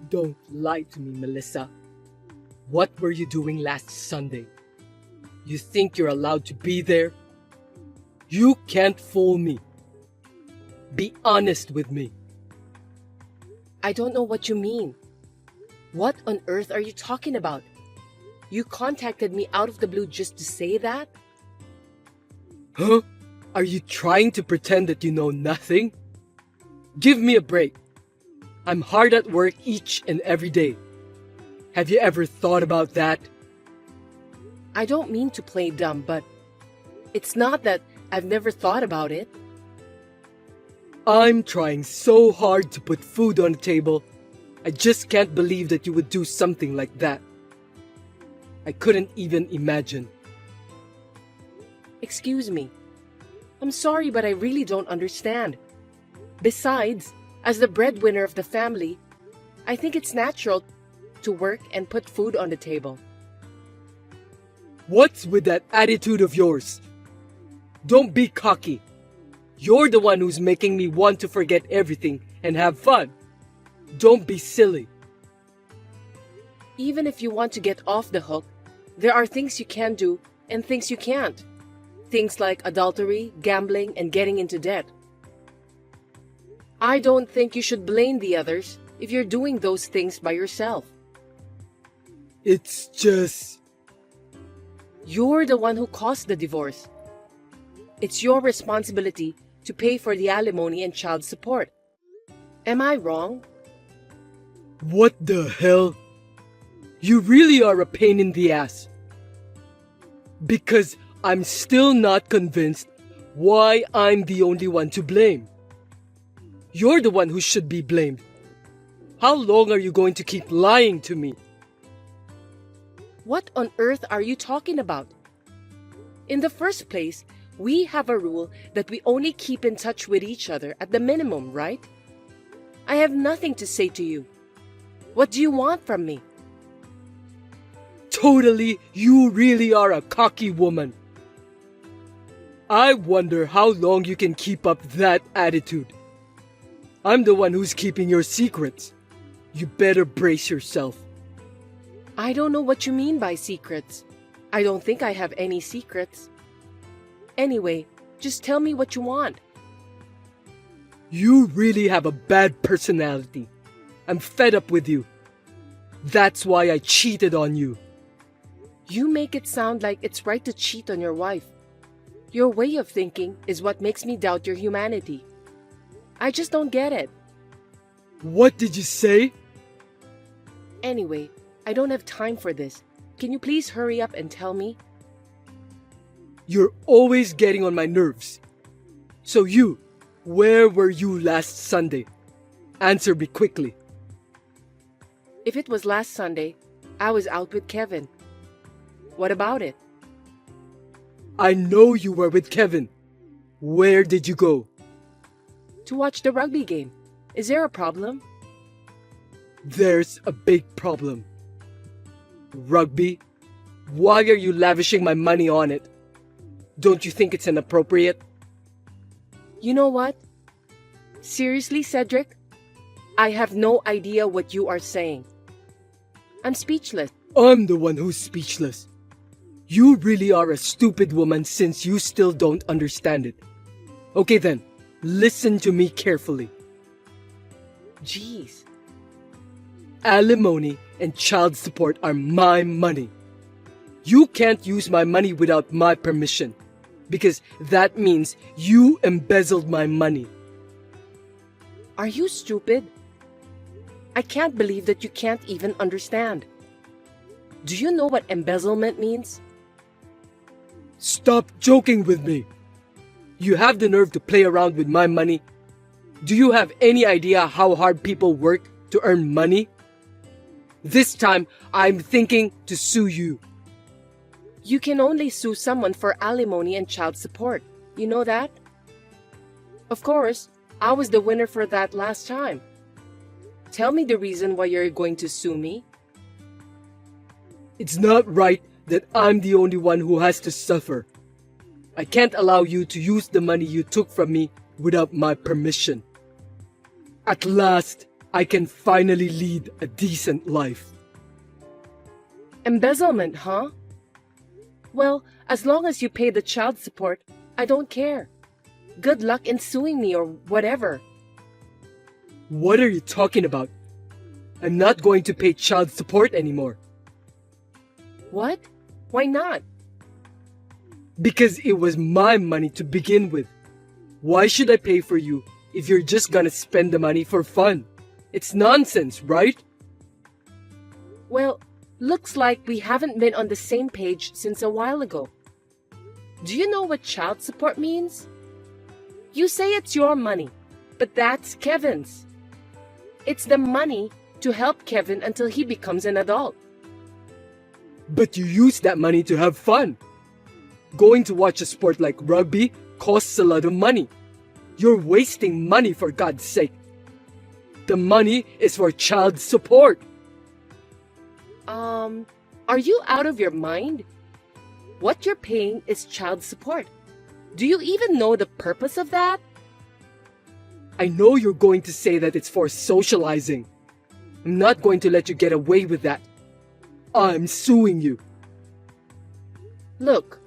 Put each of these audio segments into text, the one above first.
Don't lie to me, Melissa. What were you doing last Sunday? You think you're allowed to be there? You can't fool me. Be honest with me. I don't know what you mean. What on earth are you talking about? You contacted me out of the blue just to say that? Huh? Are you trying to pretend that you know nothing? Give me a break. I'm hard at work each and every day. Have you ever thought about that? I don't mean to play dumb, but it's not that I've never thought about it. I'm trying so hard to put food on the table. I just can't believe that you would do something like that. I couldn't even imagine. Excuse me. I'm sorry, but I really don't understand. Besides, as the breadwinner of the family, I think it's natural to work and put food on the table. What's with that attitude of yours? Don't be cocky. You're the one who's making me want to forget everything and have fun. Don't be silly. Even if you want to get off the hook, there are things you can do and things you can't. Things like adultery, gambling, and getting into debt. I don't think you should blame the others if you're doing those things by yourself. It's just... You're the one who caused the divorce. It's your responsibility to pay for the alimony and child support. Am I wrong? What the hell? You really are a pain in the ass. Because I'm still not convinced why I'm the only one to blame. You're the one who should be blamed. How long are you going to keep lying to me? What on earth are you talking about? In the first place, we have a rule that we only keep in touch with each other at the minimum, right? I have nothing to say to you. What do you want from me? Totally, you really are a cocky woman. I wonder how long you can keep up that attitude. I'm the one who's keeping your secrets. You better brace yourself. I don't know what you mean by secrets. I don't think I have any secrets. Anyway, just tell me what you want. You really have a bad personality. I'm fed up with you. That's why I cheated on you. You make it sound like it's right to cheat on your wife. Your way of thinking is what makes me doubt your humanity. I just don't get it. What did you say? Anyway, I don't have time for this. Can you please hurry up and tell me? You're always getting on my nerves. So where were you last Sunday? Answer me quickly. If it was last Sunday, I was out with Kevin. What about it? I know you were with Kevin. Where did you go? To watch the rugby game. Is there a problem? There's a big problem. Rugby? Why are you lavishing my money on it? Don't you think it's inappropriate? You know what? Seriously, Cedric? I have no idea what you are saying. I'm speechless. I'm the one who's speechless. You really are a stupid woman since you still don't understand it. Okay then, listen to me carefully. Jeez. Alimony and child support are my money. You can't use my money without my permission, because that means you embezzled my money. Are you stupid? I can't believe that you can't even understand. Do you know what embezzlement means? Stop joking with me. You have the nerve to play around with my money. Do you have any idea how hard people work to earn money? This time, I'm thinking to sue you. You can only sue someone for alimony and child support. You know that? Of course, I was the winner for that last time. Tell me the reason why you're going to sue me. It's not right that I'm the only one who has to suffer. I can't allow you to use the money you took from me without my permission. At last, I can finally lead a decent life. Embezzlement, huh? Well, as long as you pay the child support, I don't care. Good luck in suing me or whatever. What are you talking about? I'm not going to pay child support anymore. What? Why not? Because it was my money to begin with. Why should I pay for you if you're just gonna spend the money for fun? It's nonsense, right? Well, looks like we haven't been on the same page since a while ago. Do you know what child support means? You say it's your money, but that's Kevin's. It's the money to help Kevin until he becomes an adult. But you use that money to have fun. Going to watch a sport like rugby costs a lot of money. You're wasting money, for God's sake. The money is for child support. Are you out of your mind? What you're paying is child support. Do you even know the purpose of that? I know you're going to say that it's for socializing. I'm not going to let you get away with that. I'm suing you. Look,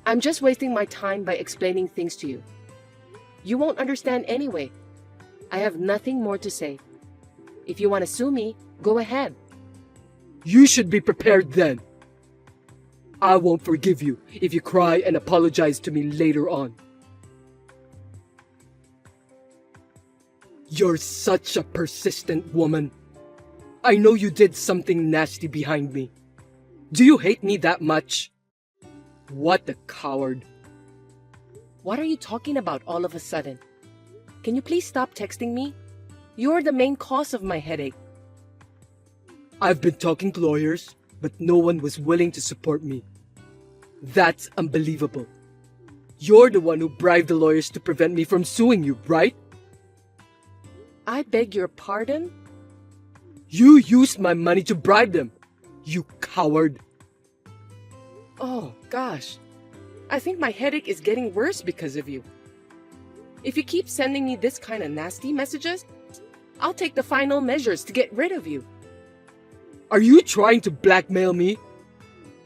I'm just wasting my time by explaining things to you. You won't understand anyway. I have nothing more to say. If you want to sue me, go ahead. You should be prepared then. I won't forgive you if you cry and apologize to me later on. You're such a persistent woman. I know you did something nasty behind me. Do you hate me that much? What a coward. What are you talking about all of a sudden? Can you please stop texting me? You're the main cause of my headache. I've been talking to lawyers, but no one was willing to support me. That's unbelievable. You're the one who bribed the lawyers to prevent me from suing you, right? I beg your pardon? You used my money to bribe them, you coward. Oh, gosh. I think my headache is getting worse because of you. If you keep sending me this kind of nasty messages, I'll take the final measures to get rid of you. Are you trying to blackmail me?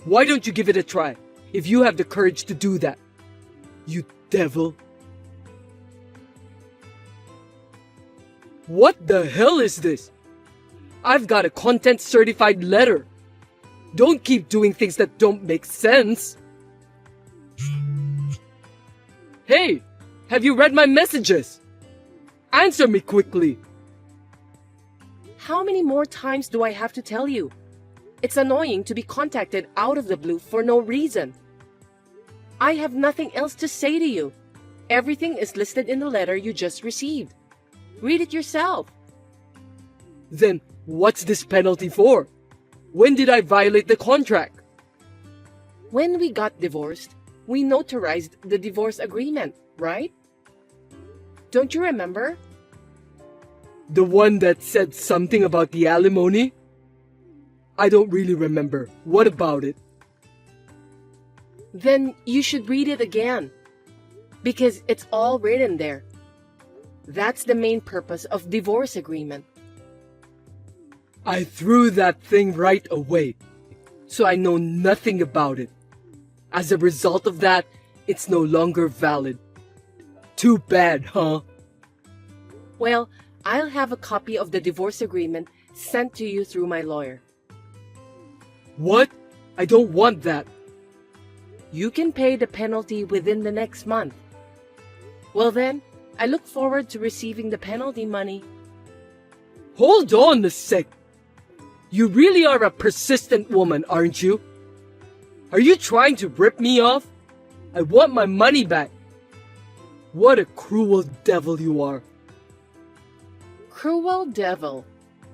Why don't you give it a try, if you have the courage to do that? You devil. What the hell is this? I've got a content certified letter. Don't keep doing things that don't make sense. Hey, have you read my messages? Answer me quickly. How many more times do I have to tell you? It's annoying to be contacted out of the blue for no reason. I have nothing else to say to you. Everything is listed in the letter you just received. Read it yourself. Then what's this penalty for? When did I violate the contract? When we got divorced, we notarized the divorce agreement, right? Don't you remember? The one that said something about the alimony? I don't really remember. What about it? Then you should read it again, because it's all written there. That's the main purpose of divorce agreement. I threw that thing right away, so I know nothing about it. As a result of that, it's no longer valid. Too bad, huh? Well, I'll have a copy of the divorce agreement sent to you through my lawyer. What? I don't want that. You can pay the penalty within the next month. Well then, I look forward to receiving the penalty money. Hold on a sec. You really are a persistent woman, aren't you? Are you trying to rip me off? I want my money back. What a cruel devil you are. Cruel devil.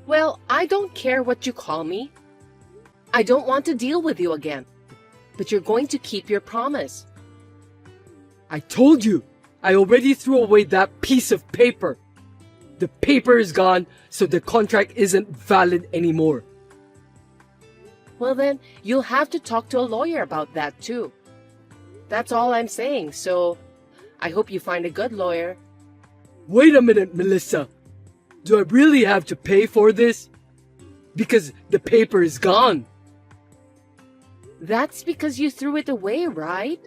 Well, I don't care what you call me. I don't want to deal with you again. But you're going to keep your promise. I told you, I already threw away that piece of paper. The paper is gone, so the contract isn't valid anymore. Well then, you'll have to talk to a lawyer about that too. That's all I'm saying, so I hope you find a good lawyer. Wait a minute, Melissa. Do I really have to pay for this? Because the paper is gone. That's because you threw it away, right?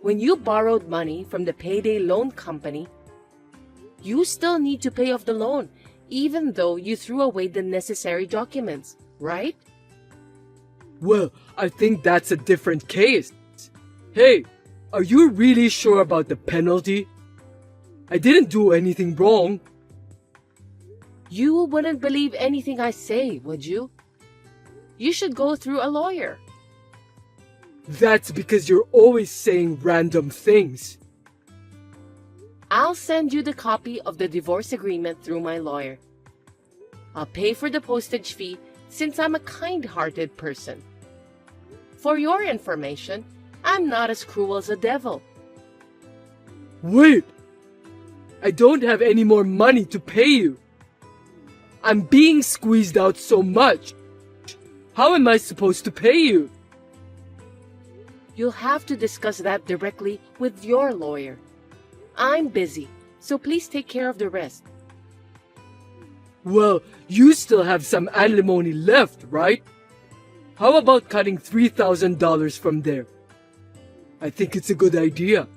When you borrowed money from the payday loan company, you still need to pay off the loan, even though you threw away the necessary documents, right? Well, I think that's a different case. Hey, are you really sure about the penalty? I didn't do anything wrong. You wouldn't believe anything I say, would you? You should go through a lawyer. That's because you're always saying random things. I'll send you the copy of the divorce agreement through my lawyer. I'll pay for the postage fee since I'm a kind-hearted person. For your information, I'm not as cruel as a devil. Wait! I don't have any more money to pay you. I'm being squeezed out so much. How am I supposed to pay you? You'll have to discuss that directly with your lawyer. I'm busy, so please take care of the rest. Well, you still have some alimony left, right? How about cutting $3,000 from there? I think it's a good idea.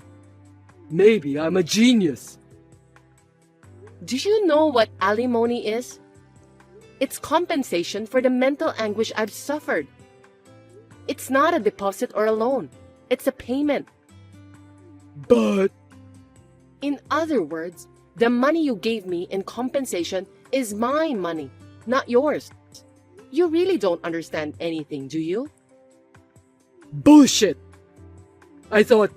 Maybe I'm a genius. Do you know what alimony is? It's compensation for the mental anguish I've suffered. It's not a deposit or a loan. It's a payment. But... In other words, the money you gave me in compensation is my money, not yours. You really don't understand anything, do you? Bullshit! I thought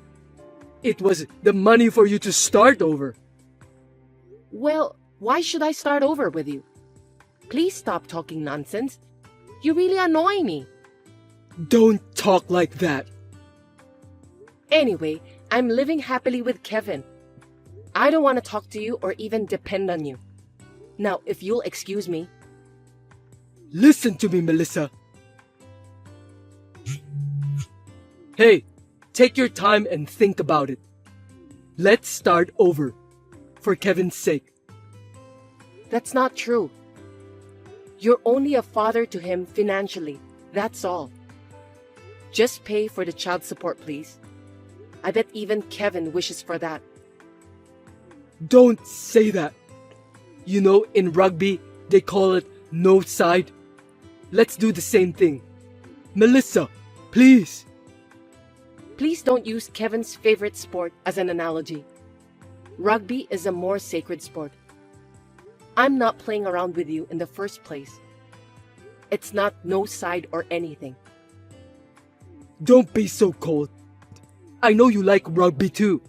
it was the money for you to start over. Well, why should I start over with you? Please stop talking nonsense. You really annoy me. Don't talk like that. Anyway, I'm living happily with Kevin. I don't want to talk to you or even depend on you. Now, if you'll excuse me. Listen to me, Melissa. Hey, take your time and think about it. Let's start over. For Kevin's sake. That's not true. You're only a father to him financially. That's all. Just pay for the child support, please. I bet even Kevin wishes for that. Don't say that. You know, in rugby, they call it no side. Let's do the same thing. Melissa, please. Please don't use Kevin's favorite sport as an analogy. Rugby is a more sacred sport. I'm not playing around with you in the first place. It's not no side or anything. Don't be so cold. I know you like rugby too.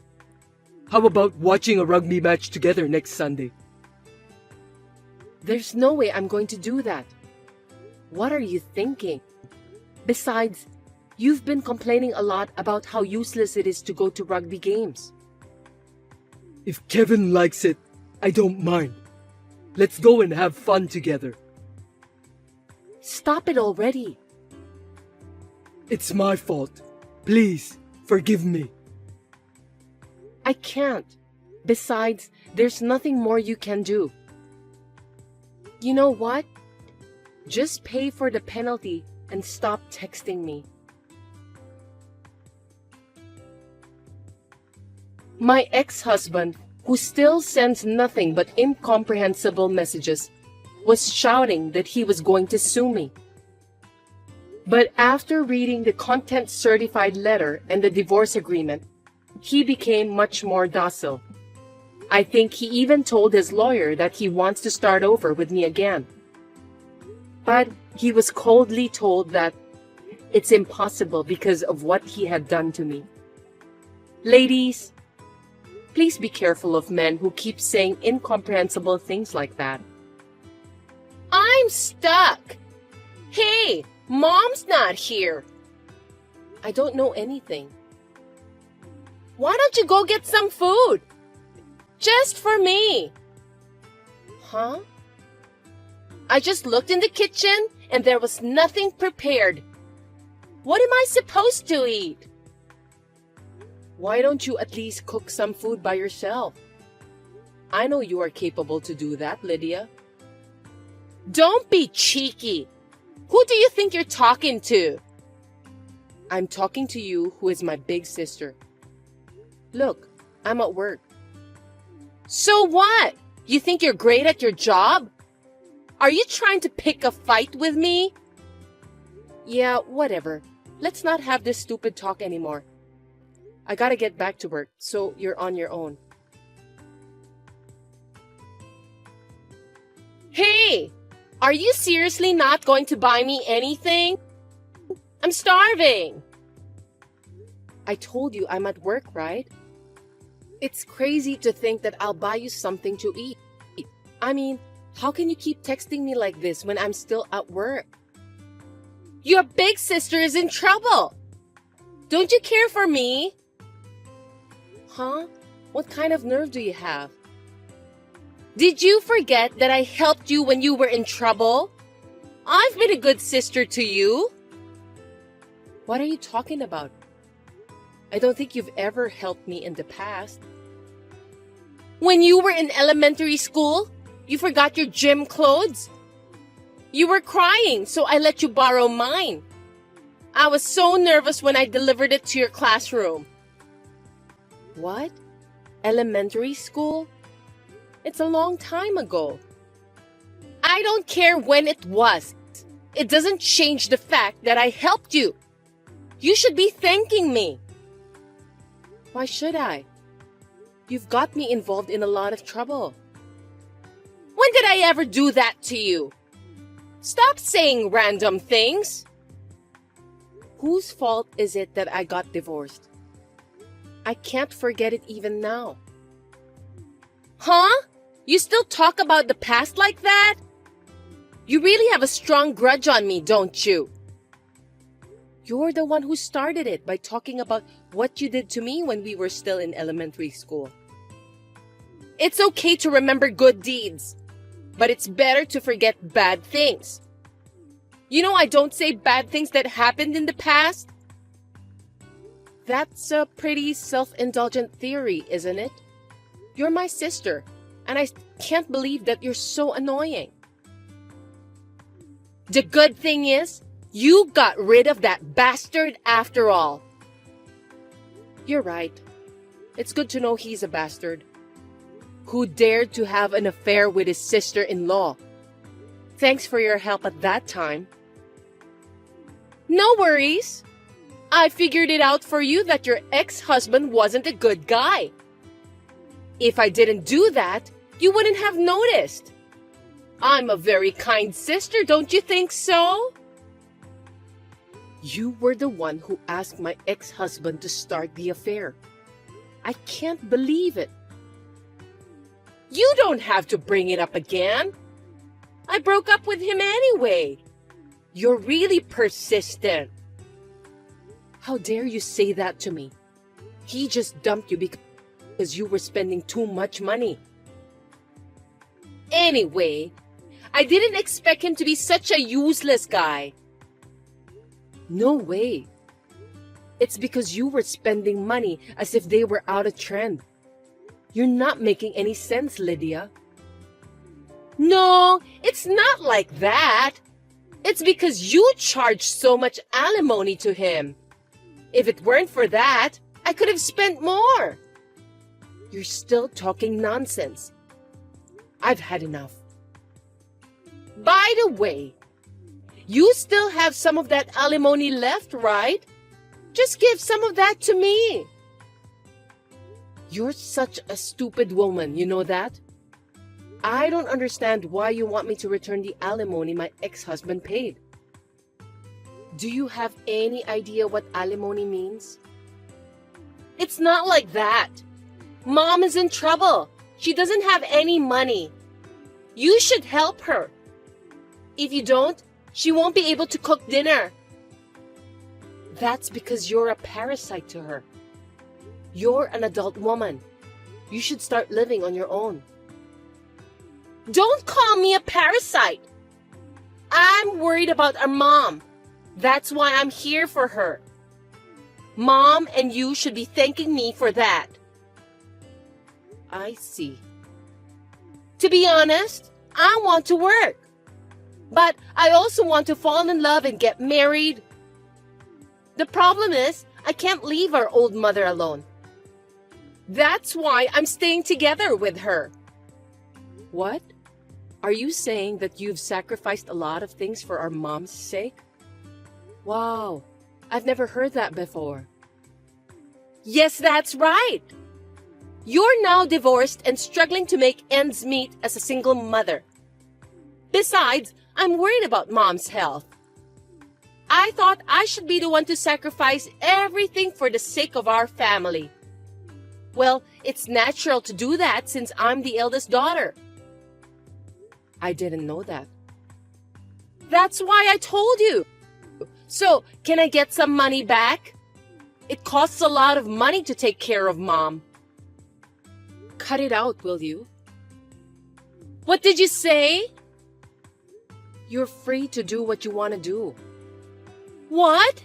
How about watching a rugby match together next Sunday? There's no way I'm going to do that. What are you thinking? Besides, you've been complaining a lot about how useless it is to go to rugby games. If Kevin likes it, I don't mind. Let's go and have fun together. Stop it already. It's my fault. Please, forgive me. I can't. Besides, there's nothing more you can do. You know what? Just pay for the penalty and stop texting me. My ex-husband, who still sends nothing but incomprehensible messages, was shouting that he was going to sue me. But after reading the content-certified letter and the divorce agreement, he became much more docile. I think he even told his lawyer that he wants to start over with me again. But he was coldly told that it's impossible because of what he had done to me. Ladies, please be careful of men who keep saying incomprehensible things like that. I'm stuck. Hey, Mom's not here. I don't know anything. Why don't you go get some food? Just for me. Huh? I just looked in the kitchen and there was nothing prepared. What am I supposed to eat? Why don't you at least cook some food by yourself? I know you are capable to do that, Lydia. Don't be cheeky. Who do you think you're talking to? I'm talking to you, who is my big sister. Look, I'm at work. So what? You think you're great at your job? Are you trying to pick a fight with me? Yeah, whatever. Let's not have this stupid talk anymore. I gotta get back to work, so you're on your own. Hey! Are you seriously not going to buy me anything? I'm starving! I told you I'm at work, right? It's crazy to think that I'll buy you something to eat. I mean, how can you keep texting me like this when I'm still at work? Your big sister is in trouble! Don't you care for me? Huh? What kind of nerve do you have? Did you forget that I helped you when you were in trouble? I've been a good sister to you. What are you talking about? I don't think you've ever helped me in the past. When you were in elementary school, you forgot your gym clothes. You were crying, so I let you borrow mine. I was so nervous when I delivered it to your classroom. What? Elementary school? It's a long time ago. I don't care when it was. It doesn't change the fact that I helped you. You should be thanking me. Why should I? You've got me involved in a lot of trouble. When did I ever do that to you? Stop saying random things. Whose fault is it that I got divorced? I can't forget it even now. Huh? You still talk about the past like that? You really have a strong grudge on me, don't you? You're the one who started it by talking about what you did to me when we were still in elementary school. It's okay to remember good deeds, but it's better to forget bad things. You know I don't say bad things that happened in the past. That's a pretty self-indulgent theory, isn't it? You're my sister, and I can't believe that you're so annoying. The good thing is, you got rid of that bastard after all. You're right. It's good to know he's a bastard. Who dared to have an affair with his sister-in-law. Thanks for your help at that time. No worries. I figured it out for you that your ex-husband wasn't a good guy. If I didn't do that, you wouldn't have noticed. I'm a very kind sister, don't you think so? You were the one who asked my ex-husband to start the affair. I can't believe it. You don't have to bring it up again. I broke up with him anyway. You're really persistent. How dare you say that to me? He just dumped you because you were spending too much money. Anyway, I didn't expect him to be such a useless guy. No way. It's because you were spending money as if they were out of trend. You're not making any sense, Lydia. No, it's not like that. It's because you charged so much alimony to him. If it weren't for that, I could have spent more. You're still talking nonsense. I've had enough. By the way, you still have some of that alimony left, right? Just give some of that to me. You're such a stupid woman, you know that? I don't understand why you want me to return the alimony my ex-husband paid. Do you have any idea what alimony means? It's not like that. Mom is in trouble. She doesn't have any money. You should help her. If you don't, she won't be able to cook dinner. That's because you're a parasite to her. You're an adult woman. You should start living on your own. Don't call me a parasite. I'm worried about our mom. That's why I'm here for her. Mom and you should be thanking me for that. I see. To be honest, I want to work. But I also want to fall in love and get married. The problem is, I can't leave our old mother alone. That's why I'm staying together with her. What? Are you saying that you've sacrificed a lot of things for our mom's sake? Wow, I've never heard that before. Yes, that's right. You're now divorced and struggling to make ends meet as a single mother. Besides, I'm worried about mom's health. I thought I should be the one to sacrifice everything for the sake of our family. Well, it's natural to do that since I'm the eldest daughter. I didn't know that. That's why I told you. So, can I get some money back? It costs a lot of money to take care of mom. Cut it out, will you? What did you say? You're free to do what you want to do. What?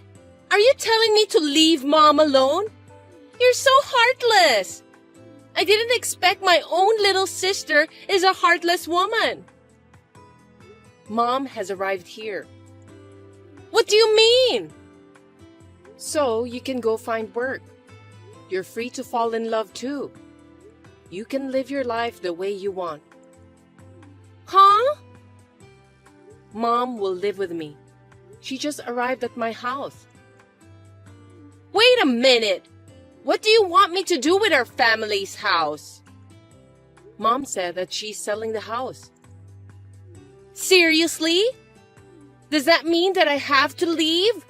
Are you telling me to leave mom alone? You're so heartless. I didn't expect my own little sister is a heartless woman. Mom has arrived here. What do you mean? So you can go find work. You're free to fall in love too. You can live your life the way you want. Huh? Mom will live with me. She just arrived at my house. Wait a minute. What do you want me to do with our family's house? Mom said that she's selling the house. Seriously? Does that mean that I have to leave?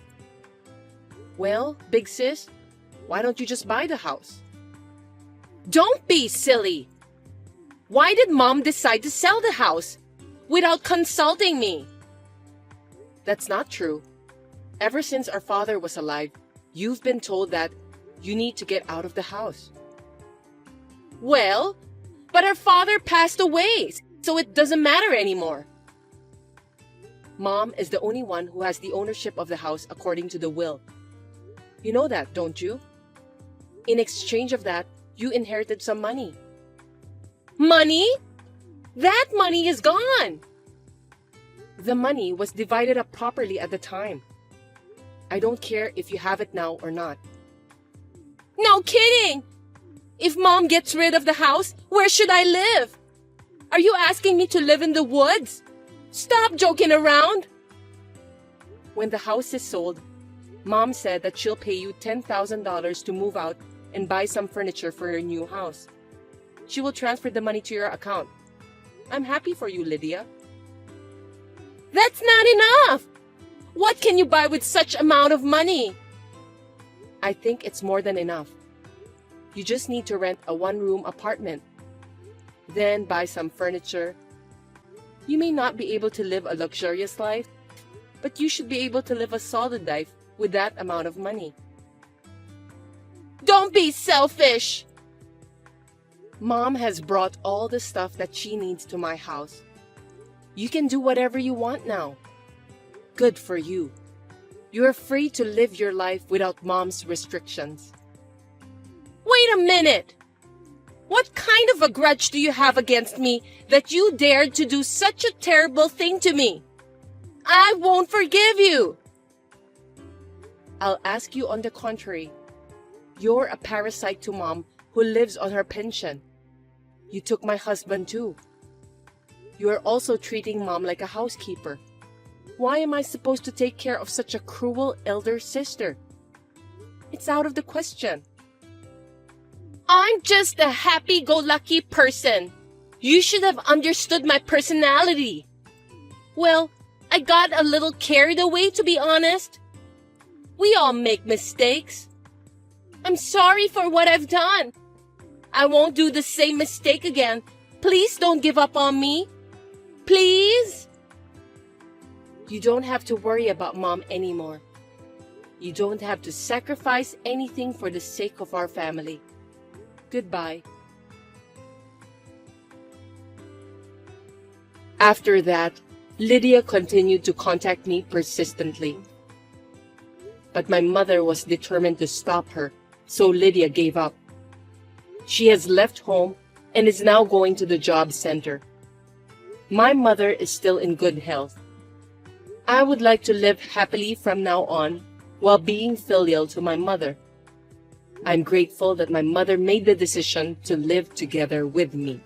Well, big sis, why don't you just buy the house? Don't be silly. Why did mom decide to sell the house without consulting me? That's not true. Ever since our father was alive, you've been told that you need to get out of the house. Well, but our father passed away, so it doesn't matter anymore. Mom is the only one who has the ownership of the house according to the will. You know that, don't you? In exchange of that, you inherited some money. Money? That money is gone. The money was divided up properly at the time. I don't care if you have it now or not. No kidding! If mom gets rid of the house, where should I live? Are you asking me to live in the woods? Stop joking around! When the house is sold, mom said that she'll pay you $10,000 to move out and buy some furniture for your new house. She will transfer the money to your account. I'm happy for you, Lydia. That's not enough! What can you buy with such amount of money? I think it's more than enough. You just need to rent a one-room apartment. Then buy some furniture. You may not be able to live a luxurious life, but you should be able to live a solid life with that amount of money. Don't be selfish! Mom has brought all the stuff that she needs to my house. You can do whatever you want now. Good for you. You're free to live your life without mom's restrictions. Wait a minute! What kind of a grudge do you have against me that you dared to do such a terrible thing to me? I won't forgive you! I'll ask you on the contrary. You're a parasite to mom who lives on her pension. You took my husband too. You are also treating mom like a housekeeper. Why am I supposed to take care of such a cruel elder sister? It's out of the question. I'm just a happy-go-lucky person. You should have understood my personality. Well, I got a little carried away, to be honest. We all make mistakes. I'm sorry for what I've done. I won't do the same mistake again. Please don't give up on me. Please? You don't have to worry about mom anymore. You don't have to sacrifice anything for the sake of our family. Goodbye. After that, Lydia continued to contact me persistently. But my mother was determined to stop her, so Lydia gave up. She has left home and is now going to the job center, My mother is still in good health. I would like to live happily from now on while being filial to my mother. I'm grateful that my mother made the decision to live together with me.